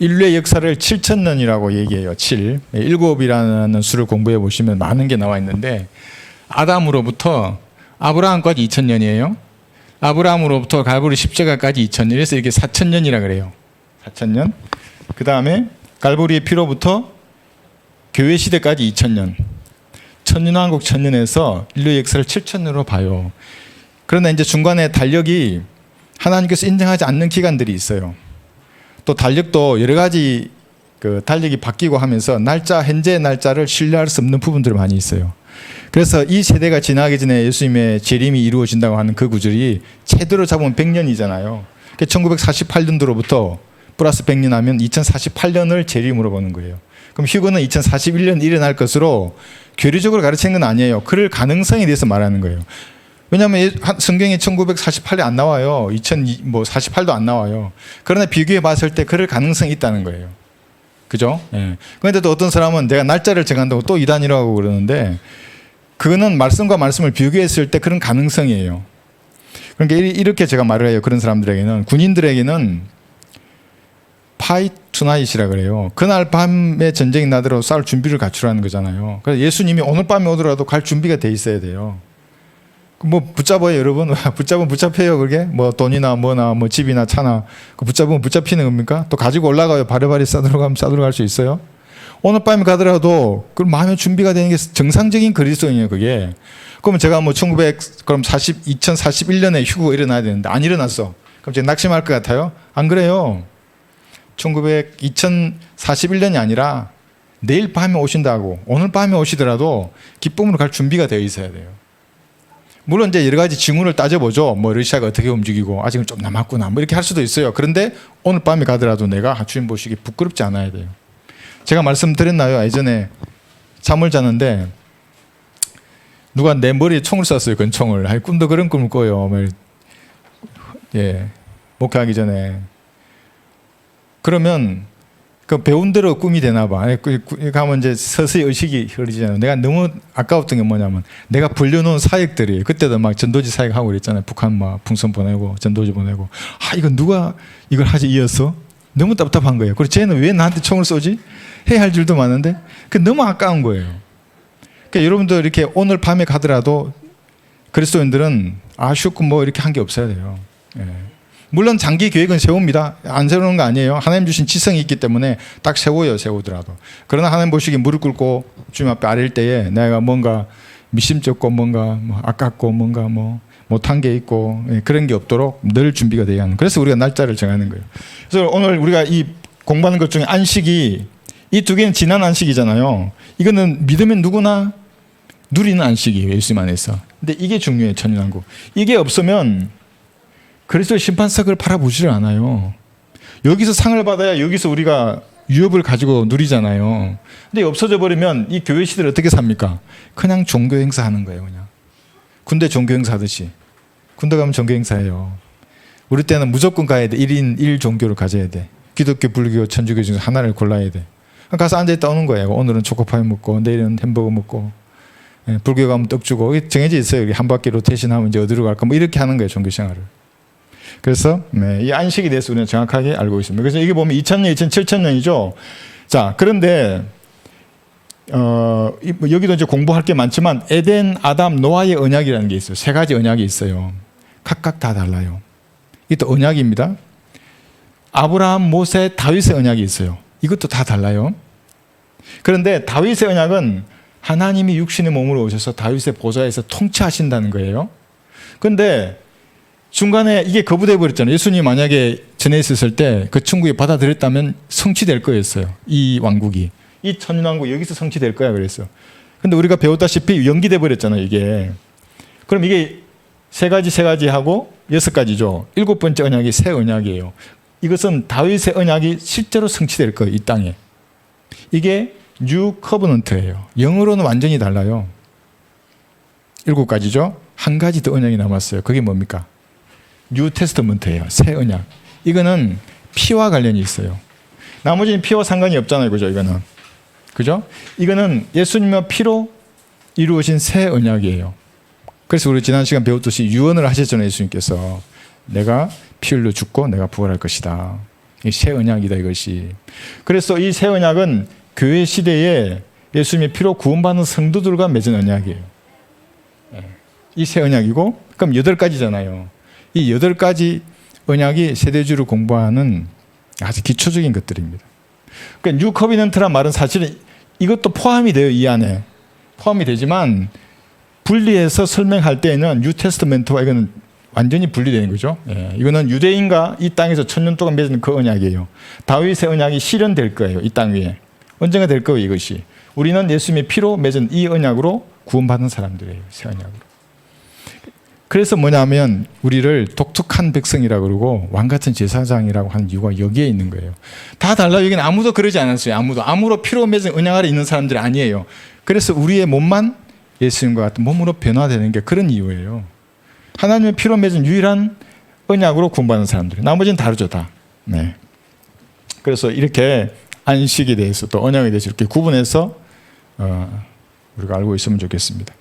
인류의 역사를 7,000년이라고 얘기해요. 7. 7이라는 수를 공부해 보시면 많은 게 나와 있는데 아담으로부터 아브라함까지 2,000년이에요. 아브라함으로부터 갈보리 십자가까지 2,000년. 그래서 이렇게 4,000년이라 그래요. 4,000년. 그 다음에 갈보리의 피로부터 교회 시대까지 2,000년. 천년왕국 1,000년에서 인류의 역사를 7,000년으로 봐요. 그러나 이제 중간에 달력이 하나님께서 인정하지 않는 기간들이 있어요. 또 달력도 여러 가지 그 달력이 바뀌고 하면서 현재의 날짜를 신뢰할 수 없는 부분들이 많이 있어요. 그래서 이 세대가 지나기 전에 예수님의 재림이 이루어진다고 하는 그 구절이 최대로 잡으면 100년이잖아요. 1948년도로부터 플러스 100년 하면 2048년을 재림으로 보는 거예요. 그럼 휴거는 2041년 일어날 것으로 교리적으로 가르치는 건 아니에요. 그럴 가능성에 대해서 말하는 거예요. 왜냐하면 성경에 1948년 안 나와요. 2048도 안 나와요. 그러나 비교해 봤을 때 그럴 가능성이 있다는 거예요. 그죠? 예. 그런데 또 어떤 사람은 내가 날짜를 정한다고 또 이단이라고 그러는데 그거는 말씀과 말씀을 비교했을 때 그런 가능성이에요. 그러니까 이렇게 제가 말을 해요. 그런 사람들에게는, 군인들에게는 fight tonight이라 그래요. 그날 밤에 전쟁이 나더라도 싸울 준비를 갖추라는 거잖아요. 그래서 예수님이 오늘 밤에 오더라도 갈 준비가 돼 있어야 돼요. 뭐 붙잡아요, 여러분? 붙잡으면 붙잡혀요, 그게? 뭐 돈이나 뭐나 뭐 집이나 차나 붙잡으면 붙잡히는 겁니까? 또 가지고 올라가요. 바리바리 싸들어가면 싸들어갈 수 있어요? 오늘 밤에 가더라도 그 마음의 준비가 되는 게 정상적인 그리스도인이에요, 그게. 그러면 제가 뭐 2041년에 휴거가 일어나야 되는데 안 일어났어. 그럼 제가 낙심할 것 같아요? 안 그래요. 2041년이 아니라 내일 밤에 오신다고 오늘 밤에 오시더라도 기쁨으로 갈 준비가 되어 있어야 돼요. 물론 이제 여러 가지 징후를 따져보죠. 뭐 러시아가 어떻게 움직이고 아직은 좀 남았구나 뭐 이렇게 할 수도 있어요. 그런데 오늘 밤에 가더라도 내가 주님 보시기 부끄럽지 않아야 돼요. 제가 말씀드렸나요? 예전에 잠을 자는데 누가 내 머리에 총을 쐈어요. 권총을. 꿈도 그런 꿈을 꿔요. 예, 목회하기 전에. 그러면 그 배운 대로 꿈이 되나 봐. 가면 이제 서서히 의식이 흐르잖아요. 내가 너무 아까웠던 게 뭐냐면 내가 불려놓은 사역들이 그때도 막 전도지 사역하고 그랬잖아요. 북한 막 풍선 보내고 전도지 보내고. 이거 누가 이걸 하지 이어서? 너무 답답한 거예요. 그리고 쟤는 왜 나한테 총을 쏘지? 해야 할 줄도 많은데 그 너무 아까운 거예요. 그러니까 여러분도 이렇게 오늘 밤에 가더라도 그리스도인들은 아쉽고 뭐 이렇게 한 게 없어야 돼요. 예. 물론 장기 계획은 세웁니다. 안 세우는 거 아니에요. 하나님 주신 지성이 있기 때문에 딱 세워요, 세우더라도. 그러나 하나님 보시기에 무릎 꿇고 주님 앞에 아릴 때에 내가 뭔가 미심쩍고 뭔가 뭐 아깝고 뭔가 뭐 못한 게 있고 그런 게 없도록 늘 준비가 돼야 하는. 그래서 우리가 날짜를 정하는 거예요. 그래서 오늘 우리가 이 공부하는 것 중에 안식이 이 두 개는 지난 안식이잖아요. 이거는 믿으면 누구나 누리는 안식이에요. 예수님 안에서. 근데 이게 중요해요. 천년왕국. 이게 없으면 그리스도의 심판석을 바라보지를 않아요. 여기서 상을 받아야 여기서 우리가 유업을 가지고 누리잖아요. 근데 없어져 버리면 이 교회 시대를 어떻게 삽니까? 그냥 종교 행사 하는 거예요. 그냥 군대 종교 행사 하듯이. 군대 가면 종교 행사예요. 우리 때는 무조건 가야 돼. 1인 1종교를 가져야 돼. 기독교, 불교, 천주교 중에서 하나를 골라야 돼. 가서 앉아있다 오는 거예요. 오늘은 초코파이 먹고 내일은 햄버거 먹고 불교 가면 떡 주고 정해져 있어요. 한 바퀴 로테이션 하면 이제 어디로 갈까 뭐 이렇게 하는 거예요. 종교 생활을. 그래서 이 안식에 대해서 우리는 정확하게 알고 있습니다. 그래서 이게 보면 2000년, 27,000년이죠. 자, 그런데 여기도 이제 공부할 게 많지만 에덴, 아담, 노아의 언약이라는 게 있어요. 세 가지 언약이 있어요. 각각 다 달라요. 이게 또 언약입니다. 아브라함, 모세, 다윗의 언약이 있어요. 이것도 다 달라요. 그런데 다윗의 언약은 하나님이 육신의 몸으로 오셔서 다윗의 보좌에서 통치하신다는 거예요. 그런데 중간에 이게 거부돼 버렸잖아요. 예수님이 만약에 전에 있었을 때 그 천국에 받아들였다면 성취될 거였어요. 이 왕국이. 이 천년왕국 여기서 성취될 거야 그랬어. 근데 우리가 배웠다시피 연기돼 버렸잖아요, 이게. 그럼 이게 세 가지 하고 6가지죠. 7번째 언약이 새 언약이에요. 이것은 다윗의 언약이 실제로 성취될 거예요, 이 땅에. 이게 뉴 커버넌트예요. 영어로는 완전히 달라요. 7가지죠. 한 가지 더 언약이 남았어요. 그게 뭡니까? 뉴 테스터먼트예요. 새 언약. 이거는 피와 관련이 있어요. 나머지는 피와 상관이 없잖아요. 그죠? 이거는. 그죠? 이거는 예수님의 피로 이루어진 새 언약이에요. 그래서 우리 지난 시간 배웠듯이 유언을 하셨잖아요. 예수님께서. 내가 피 흘려 죽고 내가 부활할 것이다. 이 새 언약이다 이것이. 그래서 이 새 언약은 교회 시대에 예수님의 피로 구원받는 성도들과 맺은 언약이에요. 이 새 언약이고, 그럼 8가지잖아요. 이 8가지 언약이 세대주를 공부하는 아주 기초적인 것들입니다. 그러니까 뉴 커비넌트란 말은 사실은 이것도 포함이 돼요. 이 안에 포함이 되지만 분리해서 설명할 때에는 뉴 테스트멘트와 이거는 완전히 분리되는 거죠. 이거는 유대인과 이 땅에서 1000년 동안 맺은 그 언약이에요. 다윗의 언약이 실현될 거예요. 이 땅 위에 언젠가 될 거예요. 이것이 우리는 예수님의 피로 맺은 이 언약으로 구원받는 사람들이에요. 새 언약으로. 그래서 뭐냐면 우리를 독특한 백성이라고 그러고 왕같은 제사장이라고 하는 이유가 여기에 있는 거예요. 다 달라요. 여기는 아무도 그러지 않았어요. 아무로 피로 맺은 언약 아래 있는 사람들이 아니에요. 그래서 우리의 몸만 예수님과 같은 몸으로 변화되는 게 그런 이유예요. 하나님의 피로 맺은 유일한 언약으로 구원받는 사람들. 나머지는 다르죠, 다. 네. 그래서 이렇게 안식에 대해서 또 언약에 대해서 이렇게 구분해서 우리가 알고 있으면 좋겠습니다.